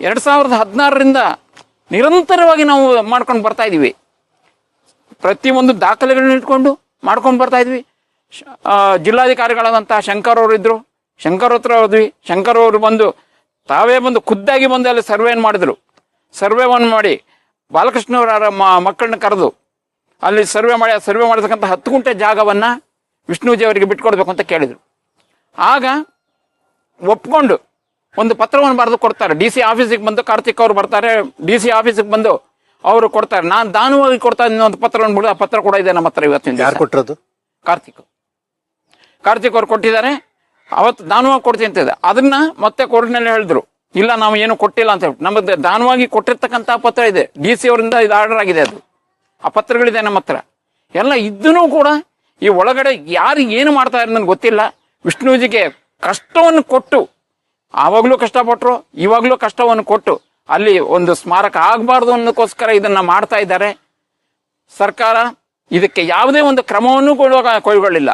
2016ರಿಂದ ನಿರಂತರವಾಗಿ ನಾವು ಮಾಡ್ಕೊಂಡು ಬರ್ತಾ ಇದ್ದೀವಿ. ಪ್ರತಿಯೊಂದು ದಾಖಲೆಗಳನ್ನ ಇಟ್ಕೊಂಡು ಮಾಡ್ಕೊಂಡು ಬರ್ತಾ ಇದ್ವಿ. ಜಿಲ್ಲಾಧಿಕಾರಿಗಳಾದಂಥ ಶಂಕರ್ ಅವರು ಇದ್ರು, ಶಂಕರ್ ಹತ್ರ ಹೋದ್ವಿ. ಶಂಕರ್ ಅವರು ಬಂದು ತಾವೇ ಬಂದು ಖುದ್ದಾಗಿ ಬಂದು ಅಲ್ಲಿ ಸರ್ವೇನ್ ಮಾಡಿದ್ರು. ಸರ್ವೇವನ್ನು ಮಾಡಿ ಬಾಲಕೃಷ್ಣವರ ಮಕ್ಕಳನ್ನ ಕರೆದು ಅಲ್ಲಿ ಸರ್ವೆ ಮಾಡಿರ್ತಕ್ಕಂಥ 10 ಗುಂಟೆ ಜಾಗವನ್ನು ವಿಷ್ಣುಜಿ ಅವರಿಗೆ ಬಿಟ್ಕೊಡ್ಬೇಕು ಅಂತ ಕೇಳಿದರು. ಆಗ ಒಪ್ಕೊಂಡು ಒಂದು ಪತ್ರವನ್ನು ಬರೆದು ಕೊಡ್ತಾರೆ. ಡಿ ಸಿ ಆಫೀಸಿಗೆ ಬಂದು ಕಾರ್ತಿಕ್ ಅವರು ಬರ್ತಾರೆ. ಡಿ ಸಿ ಆಫೀಸಿಗೆ ಬಂದು ಅವರು ಕೊಡ್ತಾರೆ. ನಾನು ದಾನವಾಗಿ ಕೊಡ್ತಾ ಇದ್ದೀನಿ ಒಂದು ಪತ್ರವನ್ನು ಬಿಡು. ಆ ಪತ್ರ ಕೂಡ ಇದೆ ನಮ್ಮ ಹತ್ರ ಇವತ್ತಿನ. ಯಾರು ಕೊಟ್ಟಿರೋದು? ಕಾರ್ತಿಕ್ ಅವರು ಕೊಟ್ಟಿದ್ದಾರೆ. ಅವತ್ತು ದಾನವಾಗಿ ಕೊಡ್ತೀನಿ ಅಂತ ಇದೆ. ಅದನ್ನ ಮತ್ತೆ ಕೋರ್ಟ್ನಲ್ಲಿ ಹೇಳಿದ್ರು, ಇಲ್ಲ ನಾವು ಏನು ಕೊಟ್ಟಿಲ್ಲ ಅಂತ ಹೇಳಿ. ನಮ್ಮದು ದಾನವಾಗಿ ಕೊಟ್ಟಿರ್ತಕ್ಕಂಥ ಪತ್ರ ಇದೆ, ಡಿ ಸಿ ಅವರಿಂದ ಇದು ಆರ್ಡರ್ ಆಗಿದೆ. ಅದು ಆ ಪತ್ರಗಳಿದೆ ನಮ್ಮ ಹತ್ರ ಎಲ್ಲ ಇದ್ದೂ ಕೂಡ ಈ ಒಳಗಡೆ ಯಾರು ಏನು ಮಾಡ್ತಾ ಇದ್ದಾರೆ ನನಗೆ ಗೊತ್ತಿಲ್ಲ. ವಿಷ್ಣುಜಿಗೆ ಕಷ್ಟವನ್ನು ಕೊಟ್ಟು, ಆವಾಗಲೂ ಕಷ್ಟಪಟ್ಟರು, ಇವಾಗಲೂ ಕಷ್ಟವನ್ನು ಕೊಟ್ಟು ಅಲ್ಲಿ ಒಂದು ಸ್ಮಾರಕ ಆಗಬಾರ್ದು ಅನ್ನೋಕ್ಕೋಸ್ಕರ ಇದನ್ನ ಮಾಡ್ತಾ ಇದ್ದಾರೆ. ಸರ್ಕಾರ ಇದಕ್ಕೆ ಯಾವುದೇ ಒಂದು ಕ್ರಮವನ್ನು ಕೈಗೊಳ್ಳಿಲ್ಲ.